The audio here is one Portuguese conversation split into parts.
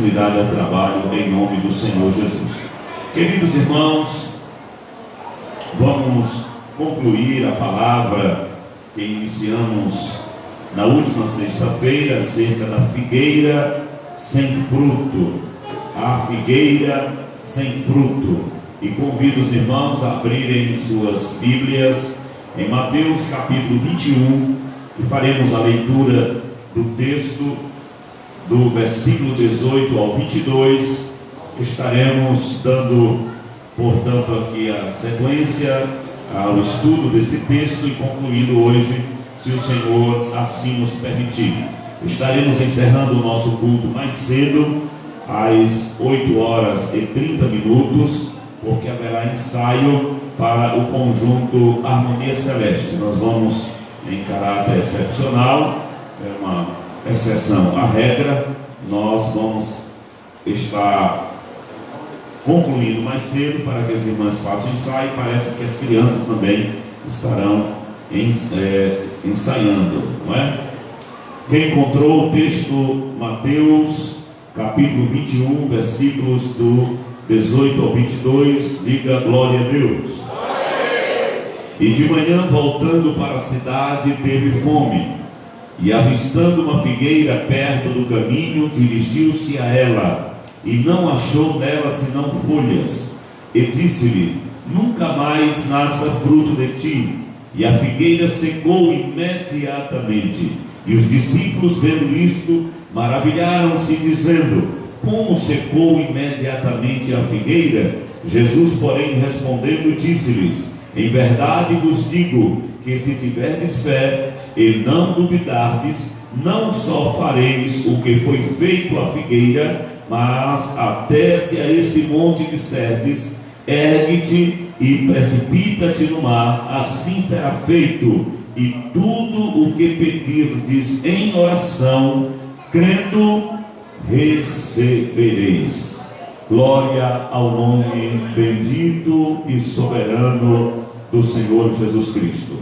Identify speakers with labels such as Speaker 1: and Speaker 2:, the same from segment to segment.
Speaker 1: continuidade ao trabalho em nome do Senhor Jesus. Queridos irmãos, vamos concluir a palavra que iniciamos na última sexta-feira acerca da figueira sem fruto. A figueira sem fruto. E convido os irmãos a abrirem suas Bíblias em Mateus capítulo 21 e faremos a leitura do texto do versículo 18 ao 22. Estaremos dando, portanto, aqui a sequência ao estudo desse texto e concluindo hoje, se o Senhor assim nos permitir. Estaremos encerrando o nosso culto mais cedo, às 8h30, porque haverá ensaio para o conjunto Harmonia Celeste. Nós vamos, em caráter excepcional, é uma exceção à regra, nós vamos estar concluindo mais cedo para que as irmãs façam ensaio. Parece que as crianças também estarão ensaiando, não é? Quem encontrou o texto, Mateus capítulo 21, versículos do 18 ao 22, diga glória a Deus. E de manhã, voltando para a cidade, teve fome, e avistando uma figueira perto do caminho, dirigiu-se a ela, e não achou nela senão folhas, e disse-lhe: nunca mais nasça fruto de ti. E a figueira secou imediatamente. E os discípulos, vendo isto, maravilharam-se, dizendo: como secou imediatamente a figueira? Jesus, porém, respondendo, disse-lhes: em verdade vos digo que se tiverdes fé e não duvidardes, não só fareis o que foi feito à figueira, mas até se a este monte disserdes: ergue-te e precipita-te no mar, assim será feito. E tudo o que pedirdes em oração, crendo, recebereis. Glória ao nome bendito e soberano do Senhor Jesus Cristo.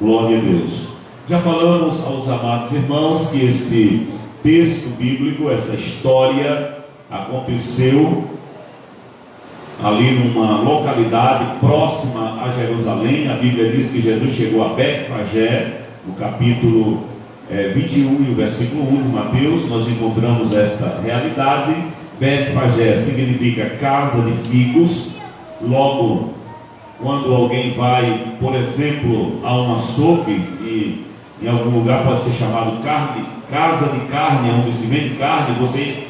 Speaker 1: Glória a Deus. Já falamos aos amados irmãos que este texto bíblico, essa história, aconteceu ali numa localidade próxima a Jerusalém. A Bíblia diz que Jesus chegou a Betfagé, no capítulo 21 e o versículo 1 de Mateus. Nós encontramos esta realidade. Betfagé significa casa de figos. Logo, quando alguém vai, por exemplo, a um açougue, e em algum lugar pode ser chamado casa de carne, onde se vende carne, você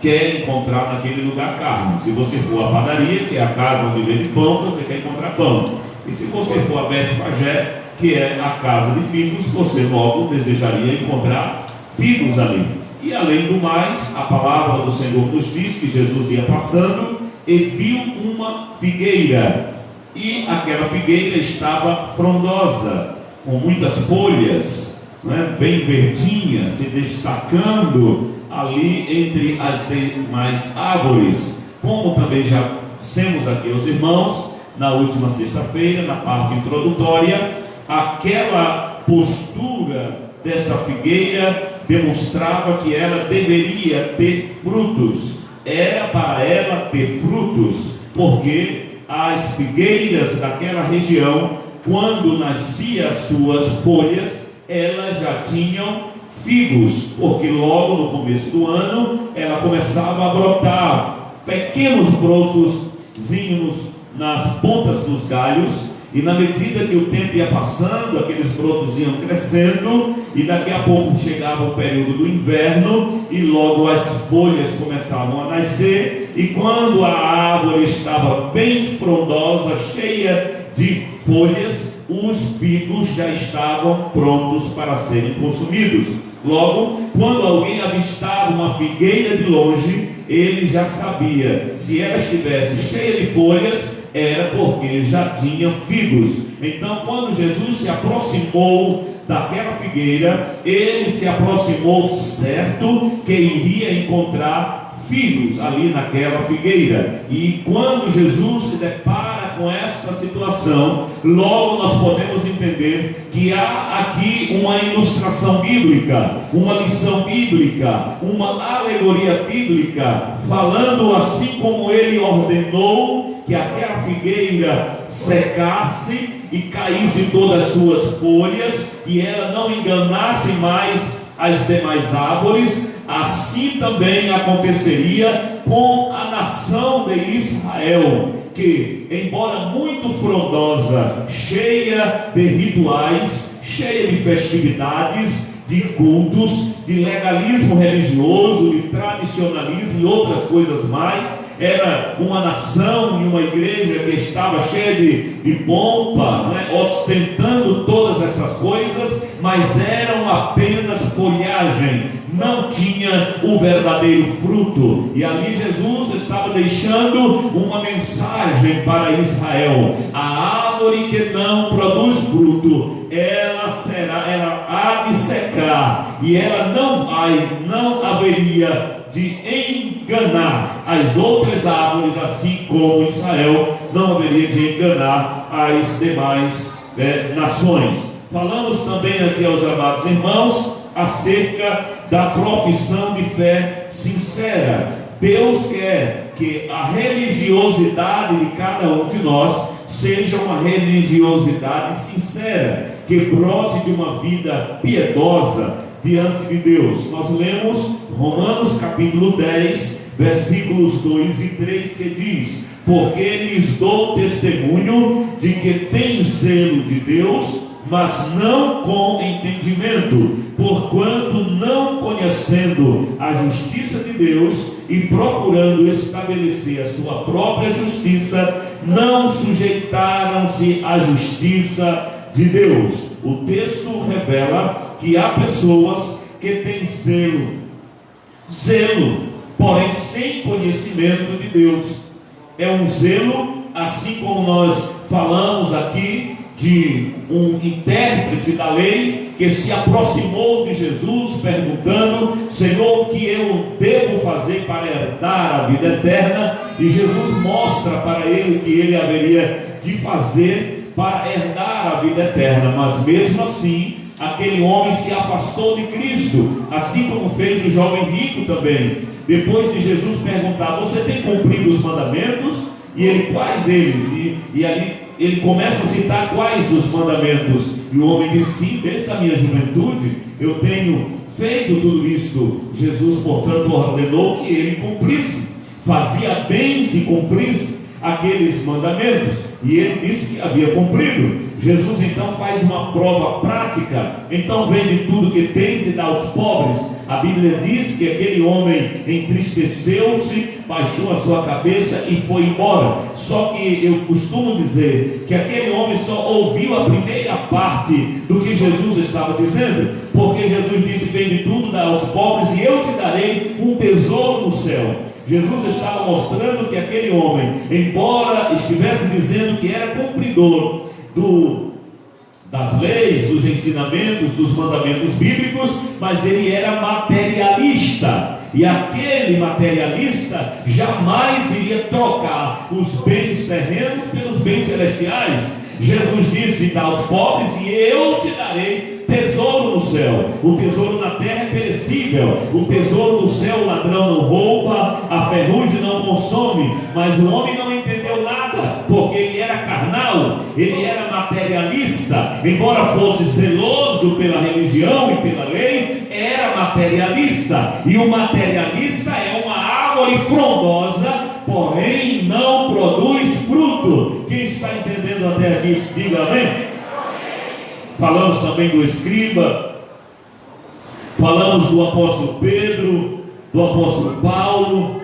Speaker 1: quer encontrar naquele lugar carne. Se você for à padaria, que é a casa onde vende pão, você quer encontrar pão. E se você for a Betfagé, que é a casa de figos, você logo desejaria encontrar figos ali. E além do mais, a palavra do Senhor nos diz que Jesus ia passando e viu uma figueira, e aquela figueira estava frondosa, com muitas folhas, bem verdinha, se destacando ali entre as demais árvores. Como também já dissemos aqui aos irmãos na última sexta-feira, na parte introdutória, aquela postura dessa figueira demonstrava que ela deveria ter frutos. Era para ela ter frutos, porque as figueiras daquela região, quando nasciam as suas folhas, elas já tinham figos, porque logo no começo do ano ela começava a brotar pequenos brotozinhos nas pontas dos galhos. E na medida que o tempo ia passando, aqueles brotos iam crescendo, e daqui a pouco chegava o período do inverno, e logo as folhas começavam a nascer. E quando a árvore estava bem frondosa, cheia de folhas, os figos já estavam prontos para serem consumidos. Logo, quando alguém avistava uma figueira de longe, ele já sabia, se ela estivesse cheia de folhas, era porque já tinha figos. Então, quando Jesus se aproximou daquela figueira, ele se aproximou certo que iria encontrar figos ali naquela figueira. E quando Jesus se depara com esta situação, logo nós podemos entender que há aqui uma ilustração bíblica, uma lição bíblica, uma alegoria bíblica, falando assim como ele ordenou que aquela figueira secasse e caísse todas as suas folhas, e ela não enganasse mais as demais árvores, assim também aconteceria com a nação de Israel, que, embora muito frondosa, cheia de rituais, cheia de festividades, de cultos, de legalismo religioso, de tradicionalismo e outras coisas mais, era uma nação e uma igreja que estava cheia de pompa, ostentando todas essas coisas, mas eram apenas folhagem, não tinha o verdadeiro fruto. E ali Jesus estava deixando uma mensagem para Israel: a árvore que não produz fruto, ela há de secar, e ela não haveria de enganar as outras árvores, assim como Israel não haveria de enganar as demais nações. Falamos também aqui aos amados irmãos acerca da profissão de fé sincera. Deus quer que a religiosidade de cada um de nós seja uma religiosidade sincera, que brote de uma vida piedosa diante de Deus. Nós lemos Romanos capítulo 10, versículos 2 e 3, que diz: porque lhes dou testemunho de que tem zelo de Deus, mas não com entendimento, porquanto não conhecendo a justiça de Deus e procurando estabelecer a sua própria justiça, não sujeitaram-se à justiça de Deus. O texto revela que há pessoas que têm zelo, porém sem conhecimento de Deus. É um zelo, assim como nós falamos aqui, de um intérprete da lei que se aproximou de Jesus perguntando: Senhor, o que eu devo fazer para herdar a vida eterna? E Jesus mostra para ele o que ele haveria de fazer para herdar a vida eterna. Mas mesmo assim, aquele homem se afastou de Cristo, assim como fez o jovem rico também. Depois de Jesus perguntar: você tem cumprido os mandamentos? E ele: quais eles? E ali ele começa a citar quais os mandamentos. E o homem disse: sim, desde a minha juventude eu tenho feito tudo isto. Jesus, portanto, ordenou que ele cumprisse. Fazia bem se cumprisse aqueles mandamentos. E ele disse que havia cumprido. Jesus então faz uma prova prática. Então vende tudo que tens e dá aos pobres. A Bíblia diz que aquele homem entristeceu-se, baixou a sua cabeça e foi embora. Só que eu costumo dizer que aquele homem só ouviu a primeira parte do que Jesus estava dizendo, porque Jesus disse: vende tudo, dá aos pobres e eu te darei um tesouro no céu. Jesus estava mostrando que aquele homem, embora estivesse dizendo que era cumpridor das leis, dos ensinamentos, dos mandamentos bíblicos, mas ele era materialista. E aquele materialista jamais iria trocar os bens terrenos pelos bens celestiais. Jesus disse: dá aos pobres e eu te darei tesouro no céu. O tesouro na terra é perecível, o tesouro no céu o ladrão não rouba, a ferrugem não consome. Mas o homem não entendeu nada, porque ele era carnal, ele era materialista. Embora fosse zeloso pela religião e pela lei, era materialista. E o materialista é uma árvore frondosa, porém não produz fruto. Quem está entendendo até aqui, diga amém. Falamos também do escriba, falamos do apóstolo Pedro, do apóstolo Paulo,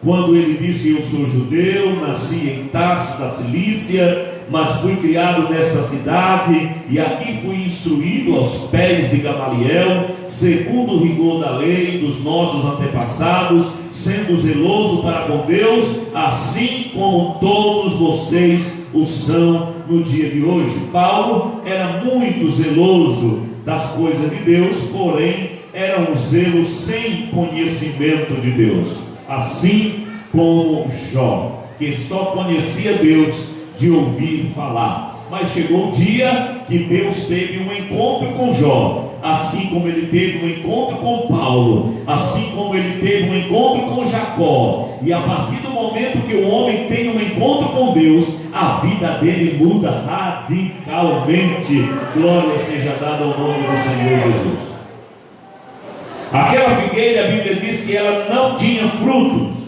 Speaker 1: quando ele disse: eu sou judeu, nasci em Tarso da Cilícia, mas fui criado nesta cidade, e aqui fui instruído aos pés de Gamaliel, segundo o rigor da lei dos nossos antepassados, sendo zeloso para com Deus, assim como todos vocês o são no dia de hoje. Paulo era muito zeloso das coisas de Deus, porém era um zelo sem conhecimento de Deus, assim como Jó, que só conhecia Deus de ouvir falar. Mas chegou o dia que Deus teve um encontro com Jó, assim como ele teve um encontro com Paulo, assim como ele teve um encontro com Jacó. E a partir do momento que o homem tem um encontro com Deus, a vida dele muda radicalmente. Glória seja dada ao nome do Senhor Jesus. Aquela figueira, a Bíblia diz que ela não tinha frutos,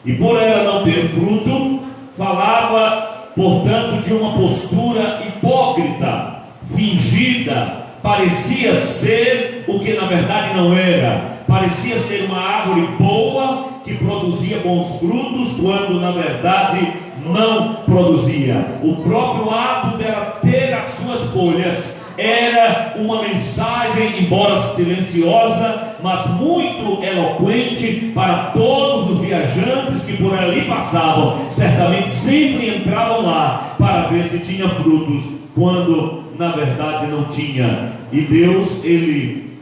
Speaker 1: e por ela não ter fruto, falava, portanto, de uma postura hipócrita, fingida. Parecia ser o que na verdade não era. Parecia ser uma árvore boa que produzia bons frutos, quando na verdade não produzia. O próprio ato dela ter as suas folhas era uma mensagem, embora silenciosa, mas muito eloquente para todos os viajantes que por ali passavam. Certamente sempre entravam lá para ver se tinha frutos, quando na verdade não tinha. E Deus, ele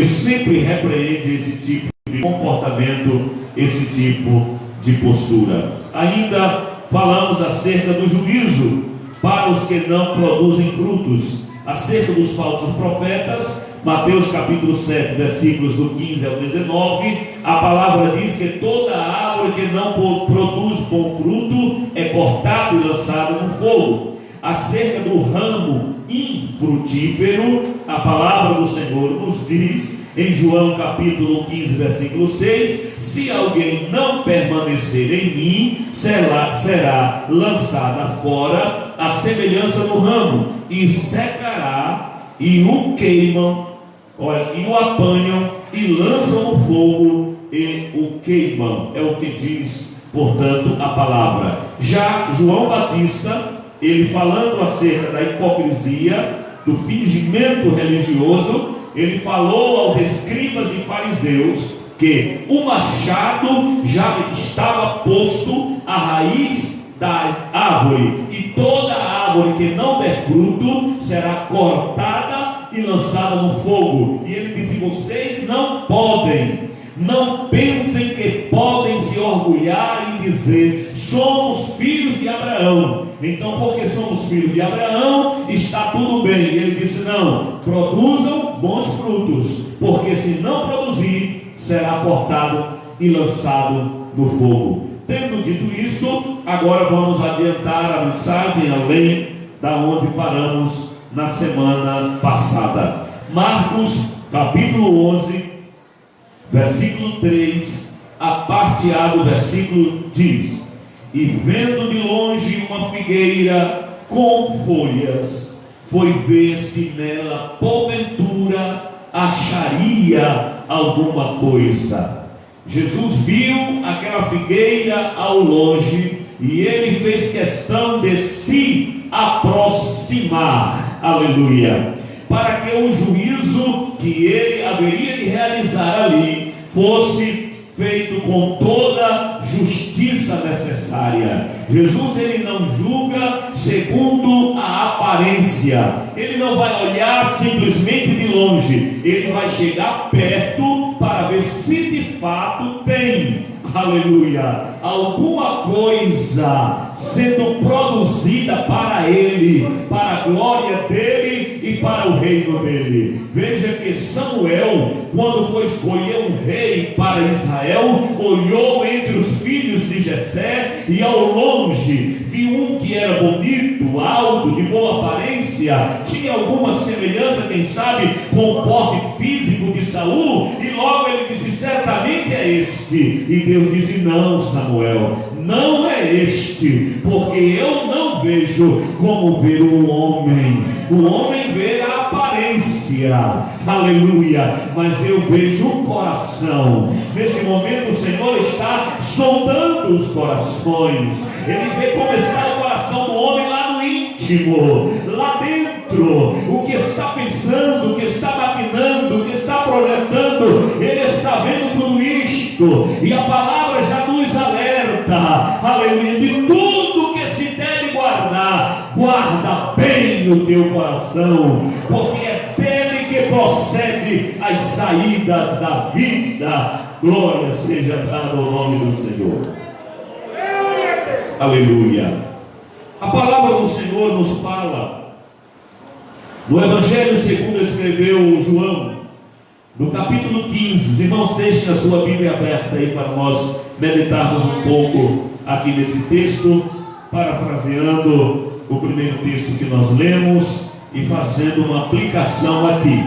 Speaker 1: sempre repreende esse tipo de comportamento, esse tipo de postura. Ainda falamos acerca do juízo para os que não produzem frutos, acerca dos falsos profetas. Mateus capítulo 7, versículos do 15 ao 19, a palavra diz que toda árvore que não produz bom fruto é cortada e lançada no fogo. Acerca do ramo infrutífero, a palavra do Senhor nos diz, em João capítulo 15, versículo 6, se alguém não permanecer em mim, será lançada fora, a semelhança do ramo, e secará, e o queimam, e o apanham, e lançam no fogo, e o queimam. É o que diz, portanto, a palavra. Já João Batista, ele falando acerca da hipocrisia, do fingimento religioso, ele falou aos escribas e fariseus que o machado já estava posto à raiz da árvore, e toda árvore que não der fruto será cortada e lançada no fogo. E ele disse: vocês não pensem que podem se orgulhar e dizer: somos filhos de Abraão. Então, porque somos filhos de Abraão, está tudo bem. E ele disse: não, produzam bons frutos, porque se não produzir, será cortado e lançado no fogo. Tendo dito isto, agora vamos adiantar a mensagem além da onde paramos na semana passada. Marcos capítulo 11, versículo 3, a parte A do versículo diz: e vendo de longe uma figueira com folhas, foi ver se nela porventura acharia alguma coisa. Jesus viu aquela figueira ao longe e ele fez questão de se aproximar, aleluia, para que o juízo que ele haveria de realizar ali fosse feito com toda justiça necessária. Jesus, ele não julga segundo a aparência. Ele não vai olhar simplesmente de longe. Ele vai chegar perto para ver se de fato tem, aleluia, alguma coisa sendo produzida para ele, para a glória dele e para o reino dele. Veja que Samuel, quando foi escolher um rei para Israel, olhou entre os filhos de Jessé e ao longe viu um que era bonito, alto, de boa aparência, tinha alguma semelhança, quem sabe, com o porte físico de Saul, e logo ele disse: certamente é este. E Deus disse: não, Samuel, não é este, porque eu não vejo como vê o homem. O homem vê a aparência, aleluia, mas eu vejo o coração. Neste momento o Senhor está sondando os corações. Ele vê como está o coração do homem lá no íntimo, lá dentro, o que está pensando, o que está maquinando, o que está projetando. Ele está vendo tudo isto, e a palavra já nos alerta, aleluia, de tudo que se deve guardar. Guarda bem o teu coração, porque é dele que procede as saídas da vida. Glória seja dada ao nome do Senhor. Aleluia. A palavra do Senhor nos fala, no Evangelho segundo escreveu João, no capítulo 15, os irmãos deixem a sua Bíblia aberta aí para nós meditarmos um pouco aqui nesse texto, parafraseando o primeiro texto que nós lemos e fazendo uma aplicação aqui.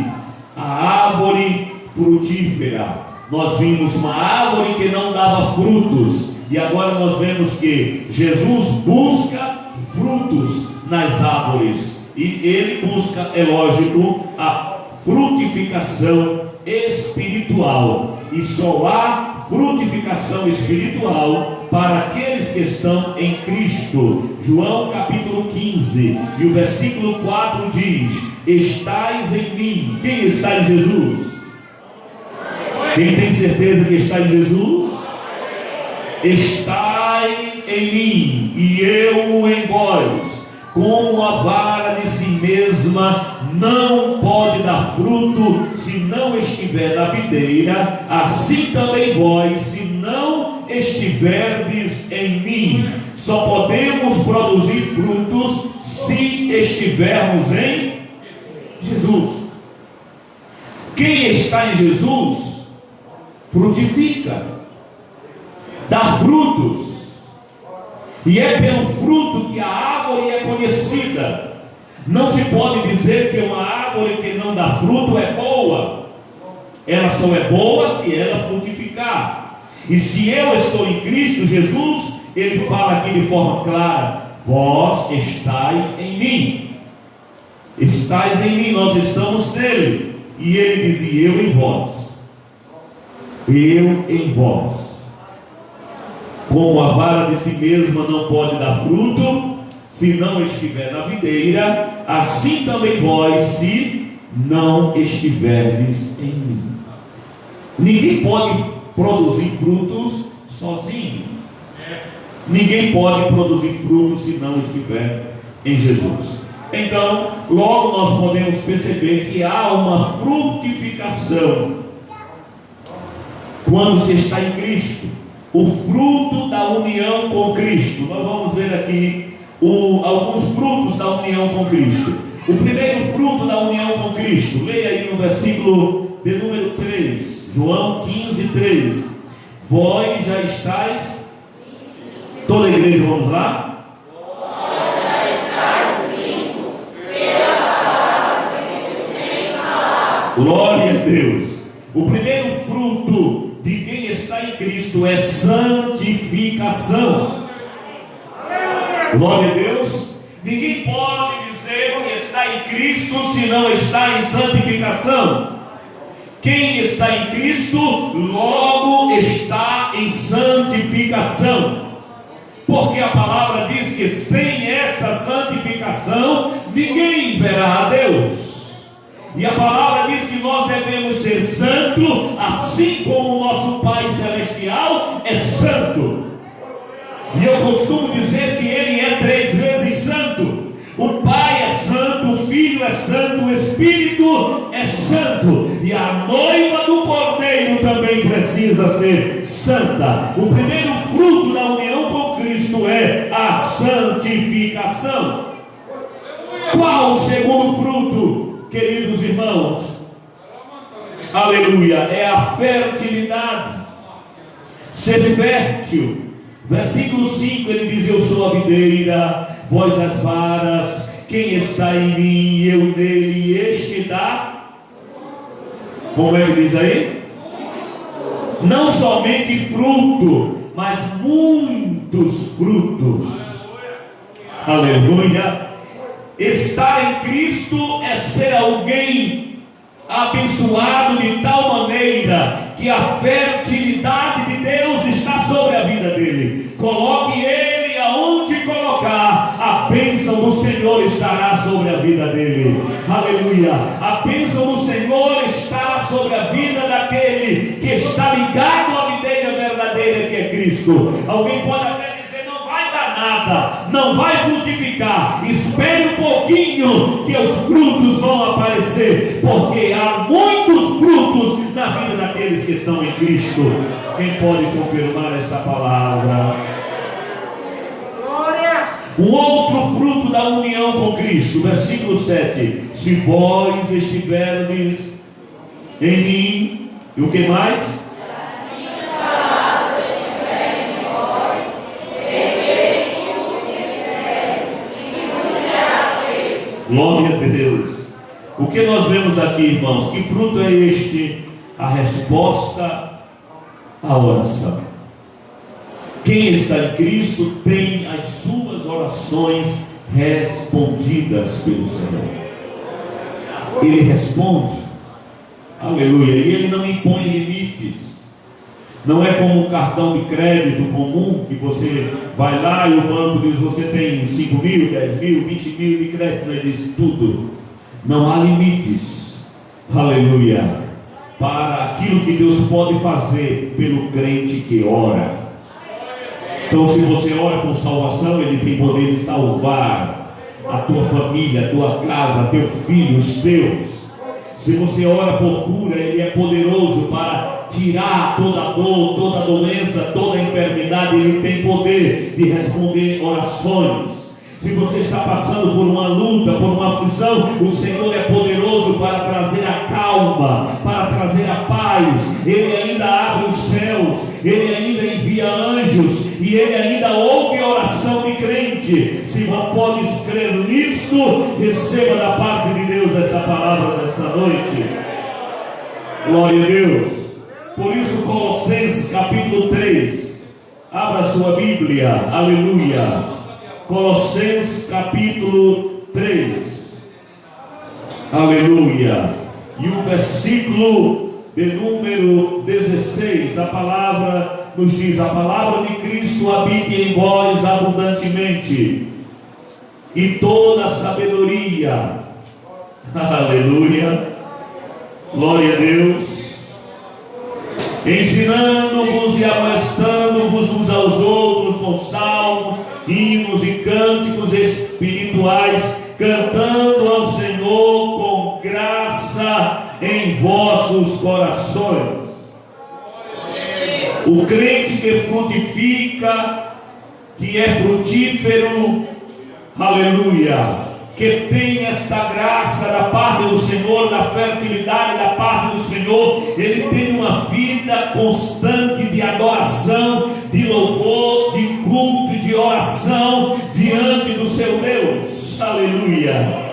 Speaker 1: A árvore frutífera, nós vimos uma árvore que não dava frutos, e agora nós vemos que Jesus busca frutos nas árvores, e ele busca, é lógico, a frutificação espiritual, e só há frutificação espiritual para aqueles que estão em Cristo. João capítulo 15 e o versículo 4 diz: estais em mim. Quem está em Jesus? Quem tem certeza que está em Jesus? Estai em mim e eu em vós. Como a vara de si mesma não pode dar fruto se não estiver na videira, assim também vós, se não estiverdes em mim. Só podemos produzir frutos se estivermos em Jesus. Quem está em Jesus frutifica, dá frutos. E é pelo fruto que a árvore é conhecida. Não se pode dizer que uma árvore que não dá fruto é boa. Ela só é boa se ela frutificar. E se eu estou em Cristo Jesus, ele fala aqui de forma clara: vós estáis em mim. Estáis em mim, nós estamos nele. E ele dizia: eu em vós. Eu em vós. Como a vara de si mesma não pode dar fruto se não estiver na videira, assim também vós, se não estiverdes em mim. Ninguém pode produzir frutos sozinho. Ninguém pode produzir frutos se não estiver em Jesus. Então, logo nós podemos perceber que há uma frutificação quando se está em Cristo. O fruto da união com Cristo. Nós vamos ver aqui alguns frutos da união com Cristo. O primeiro fruto da união com Cristo, leia aí no versículo de número 3, João 15, 3. Vós já estáis, toda a igreja, vamos lá?
Speaker 2: Vós já estáis limpos pela palavra que vos tem falado.
Speaker 1: Glória a Deus. O primeiro fruto de quem está em Cristo é santificação. Glória a Deus. Ninguém pode dizer que está em Cristo se não está em santificação. Quem está em Cristo logo está em santificação, porque a palavra diz que sem esta santificação ninguém verá a Deus. E a palavra diz que nós devemos ser santos, assim como o nosso Pai Celestial é santo. E eu costumo dizer que Ele é 3 vezes santo. O Pai é santo, o Filho é santo, o Espírito é santo. E a noiva do Cordeiro também precisa ser santa. O primeiro fruto da união com Cristo é a santificação. Qual o segundo fruto, queridos irmãos? Aleluia, é a fertilidade. Ser fértil. Versículo 5, ele diz: eu sou a videira, vós as varas. Quem está em mim e eu nele, este dá. Como é que diz aí? Não somente fruto, mas muitos frutos. Aleluia. Estar em Cristo é ser alguém abençoado de tal maneira que a fertilidade de Deus está sobre a vida dele. Coloque ele aonde colocar, a bênção do Senhor estará sobre a vida dele. Aleluia. A bênção do Senhor está sobre a vida daquele que está ligado à videira verdadeira, que é Cristo. Alguém pode até dizer: não vai dar nada, não vai frutificar. Espere um pouquinho que os frutos vão aparecer, porque há muitos frutos na vida daqueles que estão em Cristo. Quem pode confirmar esta palavra? Um outro fruto da união com Cristo, versículo 7: se vós estiverdes em mim, e o que mais? Glória a Deus. O que nós vemos aqui, irmãos? Que fruto é este? A resposta à oração. Quem está em Cristo tem as suas orações respondidas pelo Senhor. Ele responde, aleluia, e ele não impõe limites. Não é como um cartão de crédito comum, que você vai lá e o banco diz: você tem 5 mil, 10 mil, 20 mil de crédito, ele diz tudo. Não há limites, aleluia, para aquilo que Deus pode fazer pelo crente que ora. Então, se você ora por salvação, Ele tem poder de salvar a tua família, a tua casa, teu filho, os teus. Se você ora por cura, Ele é poderoso para tirar toda dor, toda doença, toda enfermidade. Ele tem poder de responder orações. Se você está passando por uma luta, por uma aflição, o Senhor é poderoso para trazer a calma, para trazer a paz. Ele ainda abre os céus, Ele ainda envia anjos, e Ele ainda ouve a oração de crente. Se não pode crer nisto, receba da parte de Deus esta palavra desta noite. Glória a Deus. Por isso, Colossenses capítulo 3, abra sua Bíblia, aleluia. Colossenses capítulo 3, aleluia, e o versículo de número 16, a palavra nos diz: a palavra de Cristo habite em vós abundantemente, e toda a sabedoria, aleluia, glória a Deus, ensinando-vos e amonestando-vos uns aos outros com salmos, hinos e cânticos espirituais, cantando ao Senhor com graça em vossos corações. O crente que frutifica, que é frutífero, aleluia, que tem esta graça da parte do Senhor, da fertilidade da parte do Senhor, ele tem uma vida constante de adoração, de louvor, de culto, de oração diante do seu Deus, aleluia.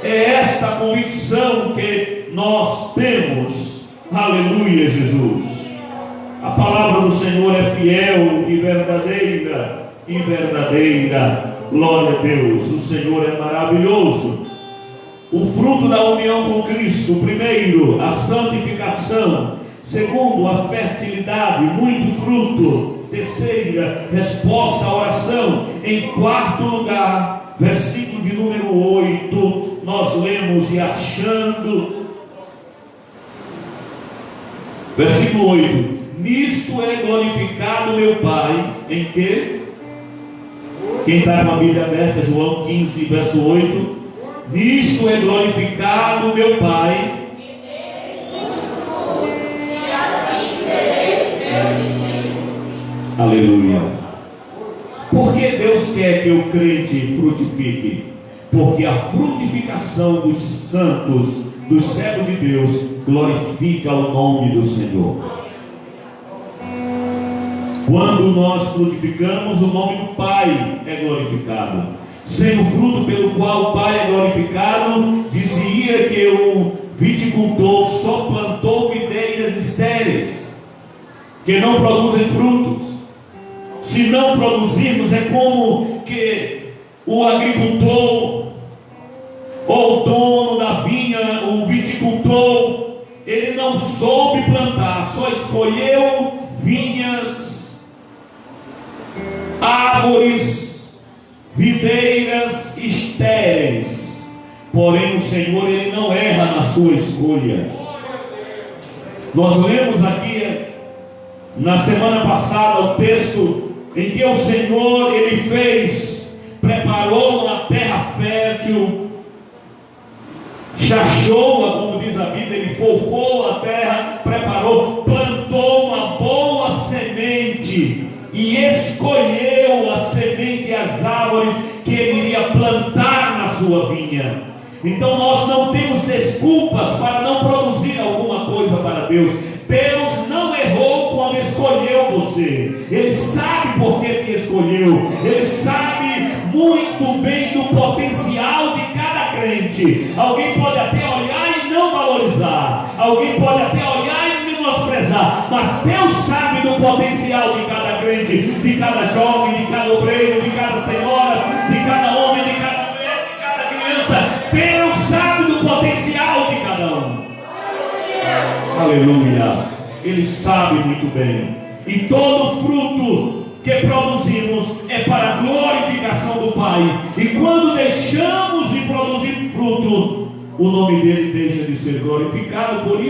Speaker 1: É esta convicção que nós temos, aleluia, Jesus. A palavra do Senhor é fiel e verdadeira, glória a Deus. O Senhor é maravilhoso. O fruto da união com Cristo: primeiro, a santificação; segundo, a fertilidade, muito fruto; terceira, resposta à oração; em quarto lugar, versículo de número 8, nós lemos: e achando, versículo 8: nisto é glorificado meu Pai. Em que? Quem está com a Bíblia aberta, João 15, verso 8: nisto é glorificado meu Pai. Aleluia. Por que Deus quer que o crente frutifique? Porque a frutificação dos santos, dos servos de Deus, glorifica o nome do Senhor. Quando nós frutificamos, o nome do Pai é glorificado. Sem o fruto pelo qual o Pai é glorificado, dizia que o viticultor só plantou videiras estéreis, que não produzem frutos. Se não produzirmos, é como que o agricultor, ou o dono da vinha, o viticultor, ele não soube plantar, só escolheu vinhas, árvores, videiras estéreis. Porém o Senhor, Ele não erra na sua escolha. Nós lemos aqui na semana passada o texto em que o Senhor, Ele preparou uma terra fértil, chachou-a, como diz a Bíblia, Ele fofou a terra, preparou, plantou uma boa semente e escolheu a semente e as árvores que Ele iria plantar na sua vinha. Então nós não temos desculpas para não produzir alguma coisa para Deus. Deus não errou quando escolheu você. Ele sabe por que te escolheu. Ele sabe muito bem do potencial de cada crente. Alguém pode até olhar e não valorizar, alguém pode até olhar e menosprezar, mas Deus sabe do potencial de cada crente, de cada jovem, de cada obreiro, de cada senhora, de cada homem, de cada mulher, de cada criança. Deus sabe do potencial de cada um. Aleluia. Ele sabe muito bem. E todo fruto que produzimos é para a glorificação do Pai. E quando deixamos de produzir fruto, o nome dele deixa de ser glorificado. Por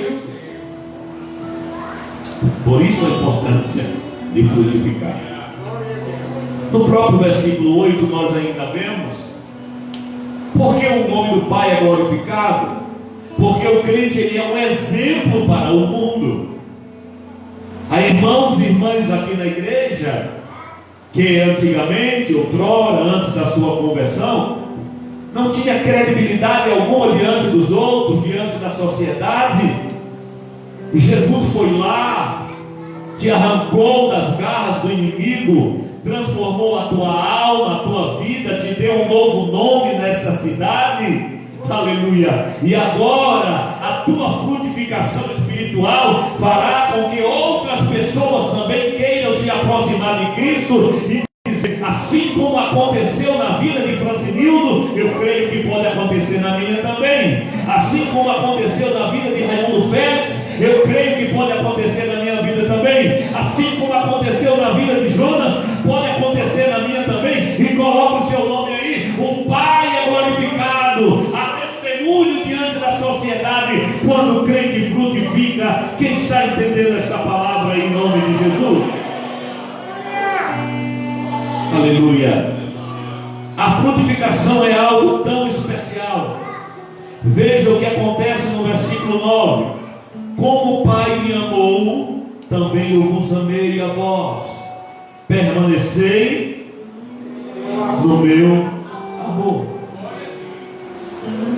Speaker 1: isso a importância de frutificar. No próprio versículo 8 nós ainda vemos porque o nome do Pai é glorificado. Porque o crente ele é um exemplo para o mundo. Há irmãos e irmãs aqui na igreja que antigamente, outrora, antes da sua conversão, não tinha credibilidade alguma diante dos outros, diante da sociedade. E Jesus foi lá, te arrancou das garras do inimigo, transformou a tua alma, a tua vida, te deu um novo nome nesta cidade. Aleluia. E agora a tua frutificação espiritual fará com que outras pessoas também queiram se aproximar de Cristo e dizer, assim como aconteceu na vida de Francinildo, eu creio que pode acontecer na minha também. Assim como aconteceu na vida de Raimundo Félix, eu creio que pode acontecer na minha vida também. Assim como aconteceu na vida de Jonas, pode acontecer na minha também. E coloca o seu nome aí. O Pai é glorificado, a testemunho diante da sociedade, quando o crente frutifica. Quem está entendendo esta palavra aí, em nome de Jesus? Aleluia. A frutificação é algo tão especial. Veja o que acontece no versículo 9: como o Pai me amou, também eu vos amei a vós. Permanecei no meu amor.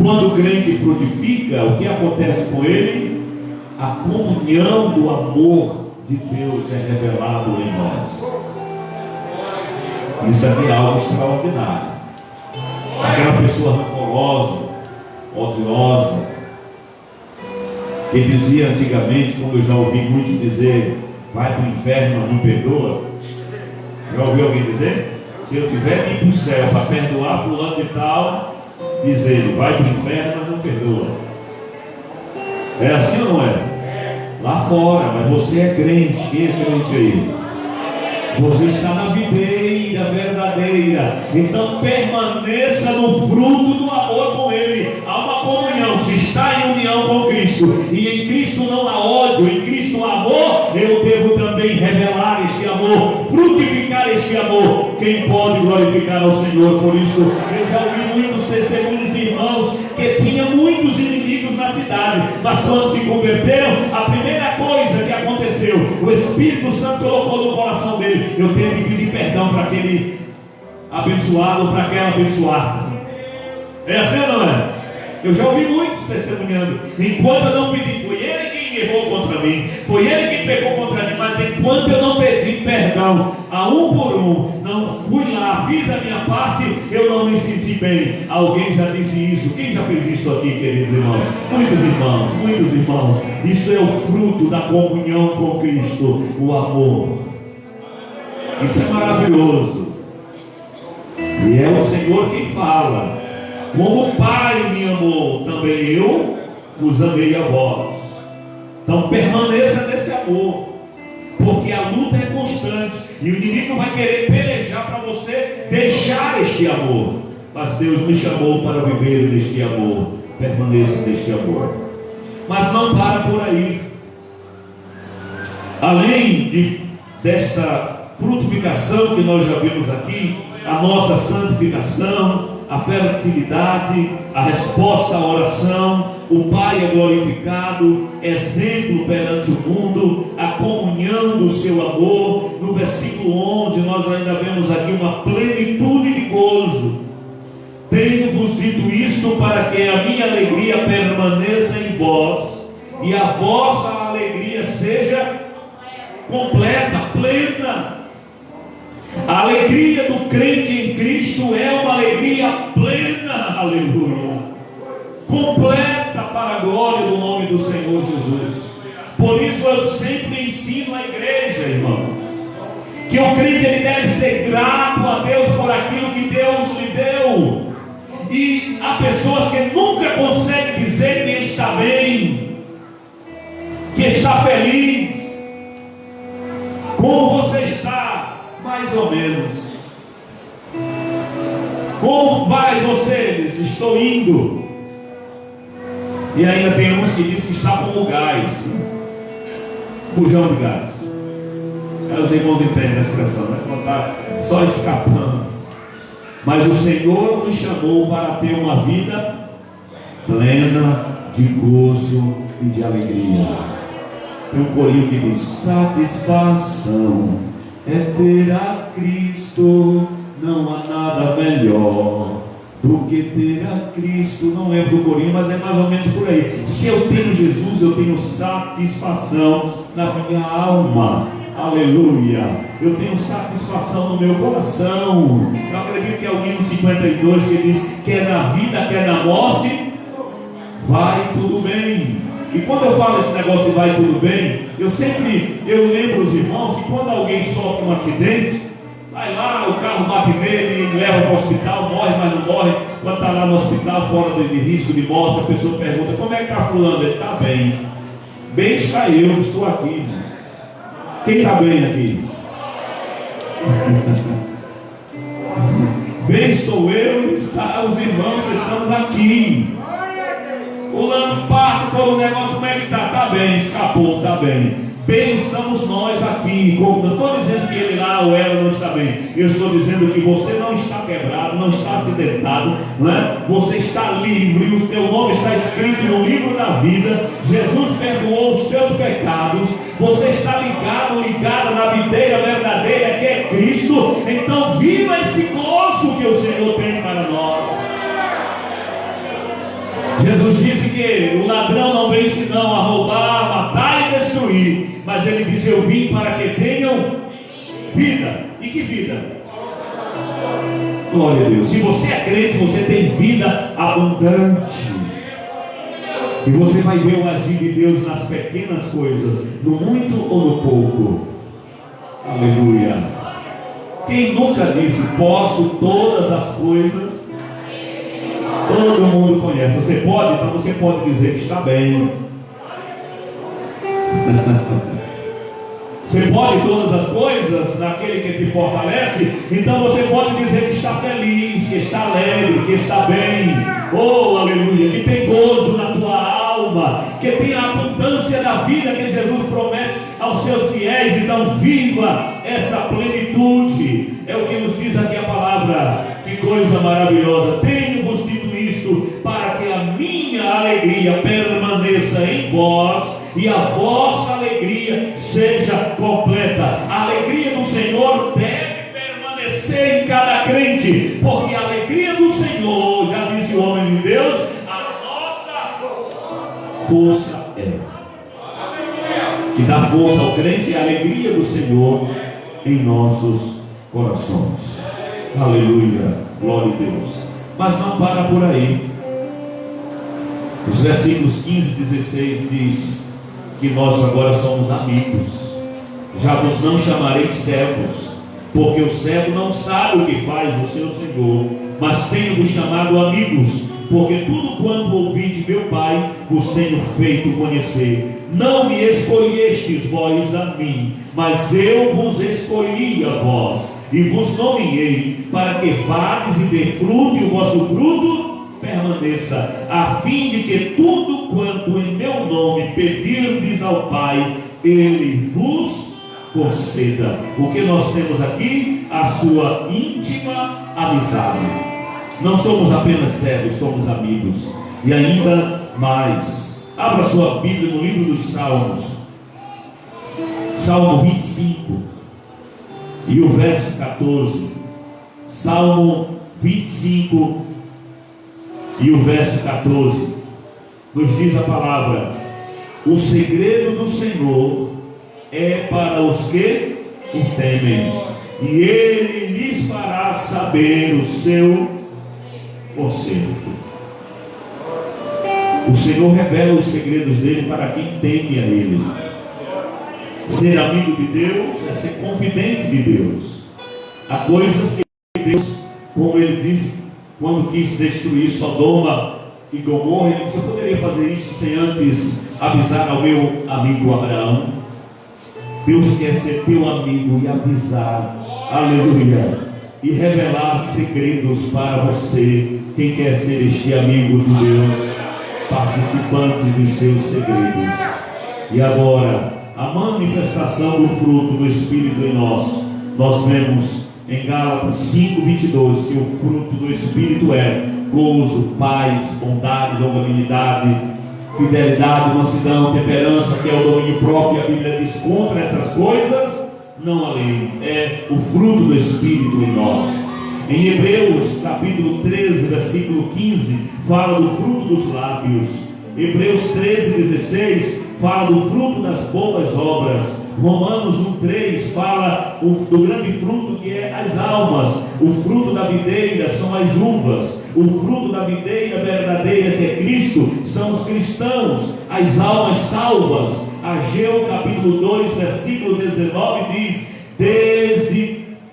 Speaker 1: Quando o crente frutifica, o que acontece com ele? A comunhão do amor de Deus é revelado em nós. Isso aqui é algo extraordinário. Aquela pessoa rancorosa, odiosa, que dizia antigamente, como eu já ouvi muitos dizer, vai para o inferno, não perdoa. Já ouviu alguém dizer? Se eu tiver que ir para o céu para perdoar fulano de tal, diz ele, vai para o inferno, não perdoa. É assim ou não é? Lá fora, mas você é crente. Quem é crente aí? Você está na videira verdadeira. Então permaneça no fruto do amor com Ele. Há uma comunhão. Se está em união com Cristo, e em Cristo não há ódio, em Cristo há amor, eu devo também revelar este amor, frutificar este amor. Quem pode glorificar ao Senhor? Por isso eu já ouvi muitos testemunhos de irmãos que tinham muitos inimigos na cidade, mas quando se converteram, a primeira coisa que aconteceu, o Espírito Santo colocou no coração dele: eu tenho que pedir perdão para aquele abençoado ou para aquela abençoada. É assim ou não é? Eu já ouvi muitos testemunhando. Enquanto eu não pedi, foi ele quem errou contra mim, foi ele quem pecou contra mim, mas enquanto eu não pedi perdão a um por um, não fui lá, fiz a minha parte, eu não me senti bem. Alguém já disse isso? Quem já fez isso aqui, queridos irmãos? Muitos irmãos, muitos irmãos. Isso é o fruto da comunhão com Cristo, o amor. Isso é maravilhoso. E é o Senhor quem fala: como o Pai me amou, também eu os amei a vós. Então permaneça nesse amor, porque a luta é constante e o inimigo vai querer pelejar para você deixar este amor. Mas Deus me chamou para viver neste amor. Permaneça neste amor. Mas não para por aí. Além desta frutificação que nós já vimos aqui, a nossa santificação, a fertilidade, a resposta à oração, o Pai é glorificado, exemplo perante o mundo, a comunhão do seu amor. No versículo 11 nós ainda vemos aqui uma plenitude de gozo. Tenho-vos dito isto para que a minha alegria permaneça em vós e a vossa alegria seja completa, plena. A alegria do crente em Cristo é uma alegria plena, aleluia, completa para a glória do nome do Senhor Jesus. Por isso eu sempre ensino a igreja, irmãos, que o crente ele deve ser grato a Deus por aquilo que Deus lhe deu. E há pessoas que nunca conseguem dizer que está bem, que está feliz. Como você está? Mais ou menos. Como vai vocês? Estou indo. E ainda tem uns que dizem que está com o gás, bujão de gás. Aí os irmãos entendem a expressão, né? Quando está só escapando. Mas o Senhor nos chamou para ter uma vida plena de gozo e de alegria. Tem um corinho que diz: satisfação é ter a Cristo, não há nada melhor do que ter a Cristo. Não lembro do corinho, mas é mais ou menos por aí. Se eu tenho Jesus, eu tenho satisfação na minha alma. Aleluia. Eu tenho satisfação no meu coração. Eu acredito que é o hino 52 que diz: quer na vida, quer na morte, vai tudo bem. E quando eu falo esse negócio de vai tudo bem, eu lembro os irmãos que quando alguém sofre um acidente, vai lá, o carro bate nele, leva para o hospital, morre, mas não morre. Quando está lá no hospital, fora de risco de morte, a pessoa pergunta: como é que está fulano? Ele está bem. Bem está eu, estou aqui, irmãos. Quem está bem aqui? Bem estou eu e os irmãos que estamos aqui. O lano passa por um negócio, como é que está? Está bem, escapou, está bem. Bem estamos nós aqui. Como não estou dizendo que ele lá ou ela não está bem. Eu estou dizendo que você não está quebrado, não está acidentado, né? Você está livre, o teu nome está escrito no livro da vida. Jesus perdoou os teus pecados. Você está ligada na videira verdadeira que é Cristo. Então viva esse gozo que o Senhor tem para nós. Jesus disse que o ladrão não vem senão a roubar, matar e destruir, mas ele disse: eu vim para que tenham vida. E que vida? Glória a Deus. Se você é crente, você tem vida abundante. E você vai ver o agir de Deus nas pequenas coisas, no muito ou no pouco. Aleluia. Quem nunca disse: posso todas as coisas? Todo mundo conhece. Você pode? Então você pode dizer que está bem. Você pode todas as coisas naquele que te fortalece. Então você pode dizer que está feliz, que está alegre, que está bem. Oh, aleluia. Que tem gozo na tua alma, que tem a abundância da vida que Jesus promete aos seus fiéis. Então viva essa plenitude. É o que nos diz aqui a palavra. Que coisa maravilhosa. Tenho-vos dito isto para que a minha alegria permaneça em vós e a vossa alegria seja completa. A alegria do Senhor deve permanecer em cada crente, porque a alegria do Senhor, já disse o homem de Deus, a nossa força é. Que dá força ao crente é a alegria do Senhor em nossos corações. Aleluia, glória a Deus. Mas não para por aí. Os versículos 15 e 16 diz que nós agora somos amigos. Já vos não chamareis servos, porque o servo não sabe o que faz o seu senhor, mas tenho-vos chamado amigos, porque tudo quanto ouvi de meu Pai vos tenho feito conhecer. Não me escolhestes vós a mim, mas eu vos escolhi a vós, e vos nomeei para que vades e dê fruto, e o vosso fruto permaneça, a fim de que tudo quanto em meu nome pedirdes ao Pai, Ele vos conceda. O que nós temos aqui? A sua íntima amizade. Não somos apenas servos, somos amigos. E ainda mais, abra sua Bíblia no livro dos Salmos, Salmo 25 e o verso 14. Salmo 25 E o verso 14 nos diz a palavra: o segredo do Senhor é para os que o temem, e Ele lhes fará saber o seu conselho. O Senhor revela os segredos dele para quem teme a Ele. Ser amigo de Deus é ser confidente de Deus. Há coisas que Deus, como Ele disse quando quis destruir Sodoma e Gomorra, Ele disse: eu poderia fazer isso sem antes avisar ao meu amigo Abraão. Deus quer ser teu amigo e avisar, aleluia, e revelar segredos para você. Quem quer ser este amigo de Deus, participante dos seus segredos? E agora, a manifestação do fruto do Espírito em nós. Nós vemos em Gálatas 5:22 que o fruto do Espírito é gozo, paz, bondade, longanimidade, fidelidade, mansidão, temperança, que é o domínio próprio. A Bíblia diz: contra essas coisas não há lei. É o fruto do Espírito em nós. Em Hebreus capítulo 13, versículo 15, fala do fruto dos lábios. Hebreus 13:16 fala do fruto das boas obras. Romanos 1:3 fala do grande fruto que é as almas. O fruto da videira são as uvas. O fruto da videira verdadeira, que é Cristo, são os cristãos, as almas salvas. Ageu capítulo 2, versículo 19 diz: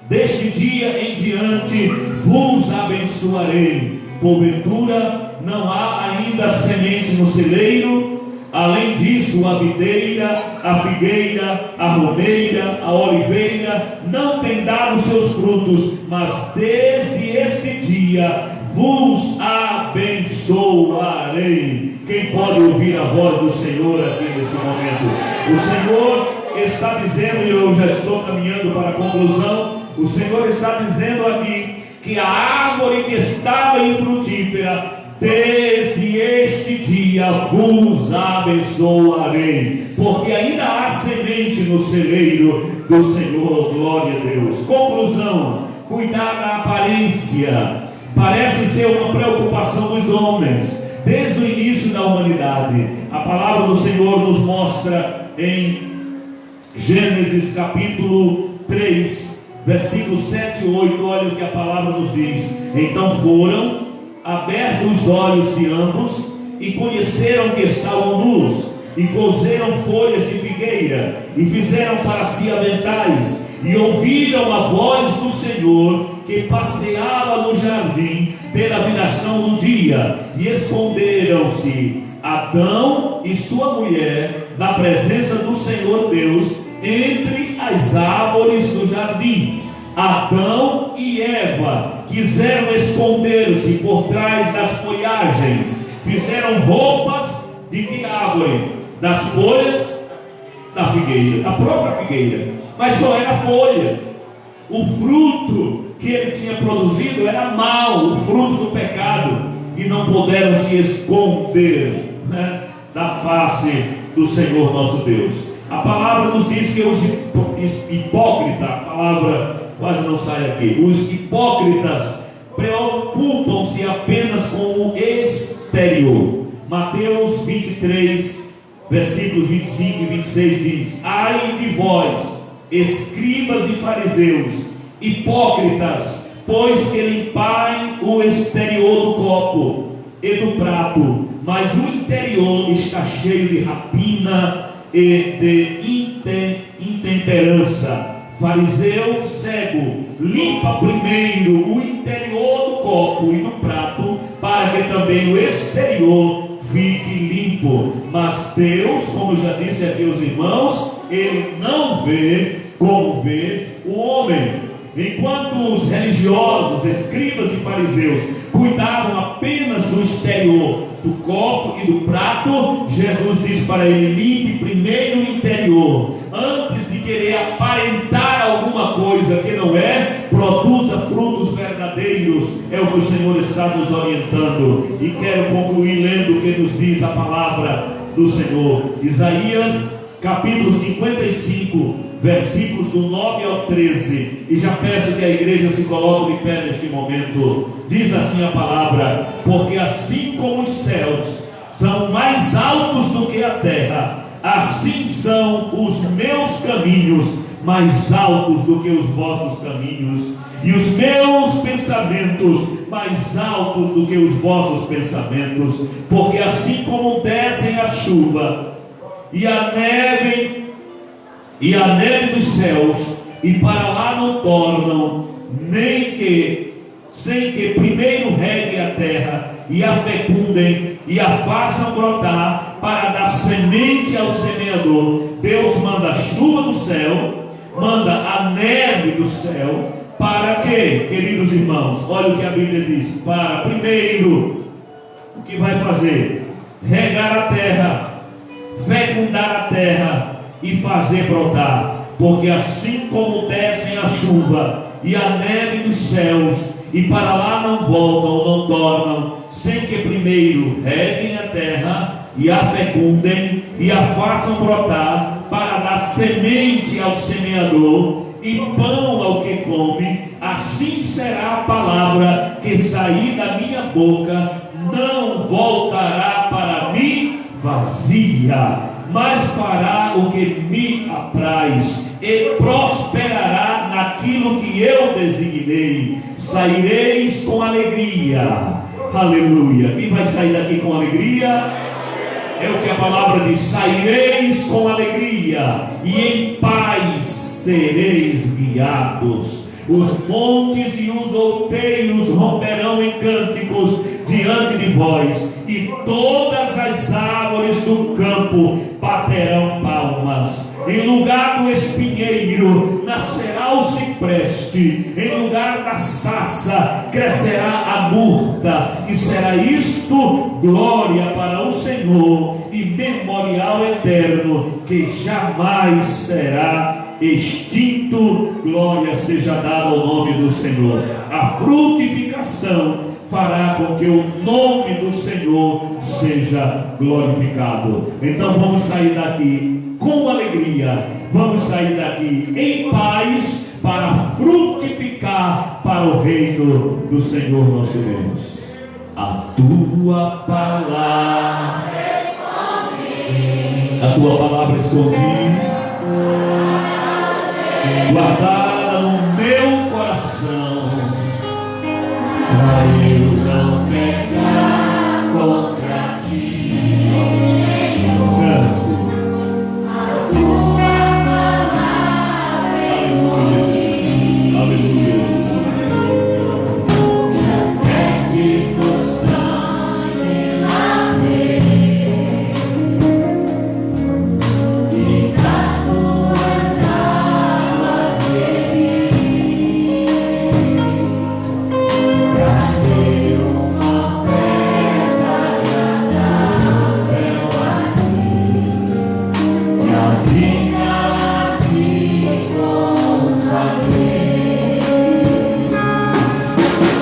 Speaker 1: deste dia em diante vos abençoarei. Porventura não há ainda semente no celeiro? Além disso, a videira, a figueira, a romeira, a oliveira não tem dado seus frutos, mas desde este dia vos abençoarei. Quem pode ouvir a voz do Senhor aqui neste momento? O Senhor está dizendo, e eu já estou caminhando para a conclusão, o Senhor está dizendo aqui que a árvore que estava infrutífera, desde este dia vos abençoarei, porque ainda há semente no celeiro do Senhor. Glória a Deus. Conclusão: cuidar da aparência parece ser uma preocupação dos homens desde o início da humanidade. A palavra do Senhor nos mostra em Gênesis capítulo 3, versículos 7 e 8, olha o que a palavra nos diz: então foram abertos os olhos de ambos e conheceram que estavam nus, e cozeram folhas de figueira e fizeram para si aventais, e ouviram a voz do Senhor que passeava no jardim pela viração do dia, e esconderam-se Adão e sua mulher da presença do Senhor Deus entre as árvores do jardim. Adão e Eva quiseram esconder-se por trás das folhagens. Fizeram roupas de que árvore? Das folhas da figueira, da própria figueira. Mas só era folha. O fruto que ele tinha produzido era mau, o fruto do pecado. E não puderam se esconder, né, da face do Senhor nosso Deus. A palavra nos diz que os hipócritas, a palavra quase não sai aqui, os hipócritas preocupam-se apenas com o exterior. Mateus 23, versículos 25 e 26 diz: ai de vós, escribas e fariseus, hipócritas, pois que limpai o exterior do copo e do prato, mas o interior está cheio de rapina e de intemperança. Fariseu cego, limpa primeiro o interior do copo e do prato, para que também o exterior fique limpo. Mas Deus, como já disse aqui aos irmãos, Ele não vê como vê o homem. Enquanto os religiosos, escribas e fariseus cuidavam apenas do exterior, do copo e do prato, Jesus diz para ele: limpe primeiro o interior, antes de querer aparentar alguma coisa que não é, produza frutos verdadeiros. É o que o Senhor está nos orientando. E quero concluir lendo o que nos diz a palavra do Senhor. Isaías capítulo 55, versículos do 9 ao 13, e já peço que a igreja se coloque de pé neste momento. Diz assim a palavra: porque assim como os céus são mais altos do que a terra, assim são os meus caminhos mais altos do que os vossos caminhos, e os meus pensamentos mais altos do que os vossos pensamentos. Porque assim como descem a chuva e a neve dos céus, e para lá não tornam, sem que primeiro reguem a terra, e a fecundem, e a façam brotar, para dar semente ao semeador. Deus manda a chuva do céu, manda a neve do céu, para quê, queridos irmãos? Olha o que a Bíblia diz: para primeiro, o que vai fazer? Regar a terra, fecundar a terra e fazer brotar. Porque assim como descem a chuva e a neve dos céus, e para lá não voltam, não tornam, sem que primeiro reguem a terra e a fecundem e a façam brotar, para dar semente ao semeador e pão ao que come, assim será a palavra que sair da minha boca, não voltará para mim vazia, mas fará o que me apraz, e prosperará naquilo que eu designei. Saireis com alegria. Aleluia. Quem vai sair daqui com alegria? É o que a palavra diz: saireis com alegria, e em paz sereis guiados. Os montes e os outeiros romperão em cânticos diante de vós, e todas as árvores do campo baterão palmas. Em lugar do espinheiro nascerá o cipreste, em lugar da sarça crescerá a murta, e será isto glória para o Senhor e memorial eterno, que jamais será extinto. Glória seja dada ao nome do Senhor. A frutificação fará com que o nome do Senhor seja glorificado. Então vamos sair daqui com alegria, vamos sair daqui em paz, para frutificar para o reino do Senhor nosso Deus. A tua palavra escondi, guardada no meu coração, para eu não pecar contra ti. Cante. A tua palavra escondi. Aleluia, Jesus. As vestes do sangue lavei, e das tuas águas bebi, pra ser uma oferta agradável a ti, e a vida a ti consagrei.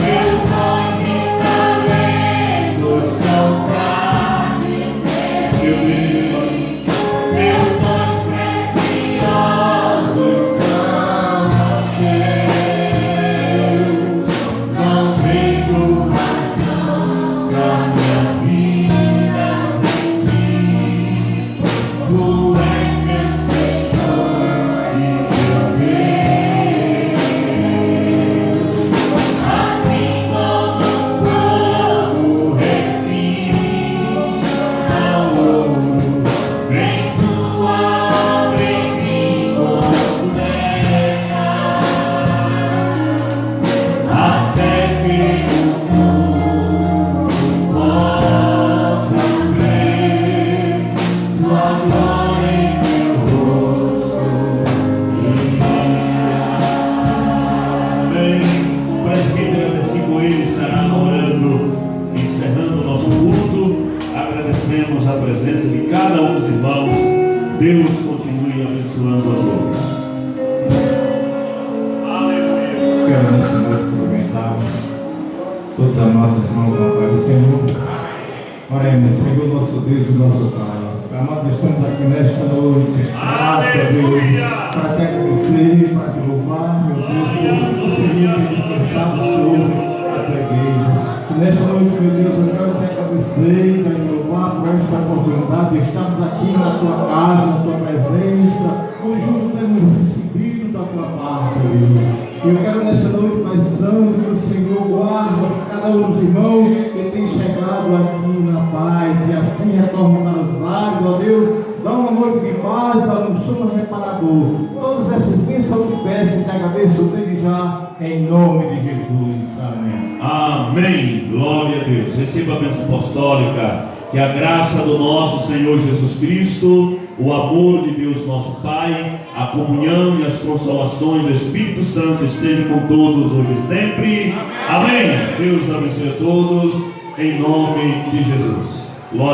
Speaker 1: Meus dons e talentos são pra dizer, meu Deus, meus dons preciosos são teus. Não vejo razão pra minha vida sem ti. Tu és meu Senhor e meu Deus. Assim como o fogo refina ao ouro, vem tua obra em mim completa, até que o mundo possa ver tua glória em meu rosto. Amém. O presbítero Anderson Coelho estará orando, encerrando o nosso culto. Agradecemos a presença de cada um dos irmãos. Deus continue abençoando a todos. Aleluia.
Speaker 3: Quero nessa noite cumprimentar todos os amados irmãos com a paz do Senhor. Oremos. Senhor nosso Deus e nosso Pai, Amados, estamos aqui nesta noite.
Speaker 1: Aleluia!
Speaker 3: Para te agradecer, para te louvar, meu Deus, por o Senhor ter dispensado sobre a tua igreja. E nesta noite, meu Deus, eu quero te agradecer e te louvar por esta oportunidade de estarmos aqui na tua casa, na tua presença, onde juntos temos recebido da tua parte, meu Deus. E eu quero nesta noite, Pai Santo, que o Senhor guarda cada um dos irmãos que tem chegado aqui na paz, e assim retorna para os lares, ó Deus. Dá uma noite de paz, dá um sono reparador. Todas essas bênçãos eu te peço e te agradeço desde já, em nome de Jesus. Amém.
Speaker 1: Amém. Glória a Deus. Receba a bênção apostólica. Que a graça do nosso Senhor Jesus Cristo, o amor de Deus nosso Pai, a comunhão e as consolações do Espírito Santo estejam com todos hoje e sempre. Amém. Deus abençoe a todos, em nome de Jesus.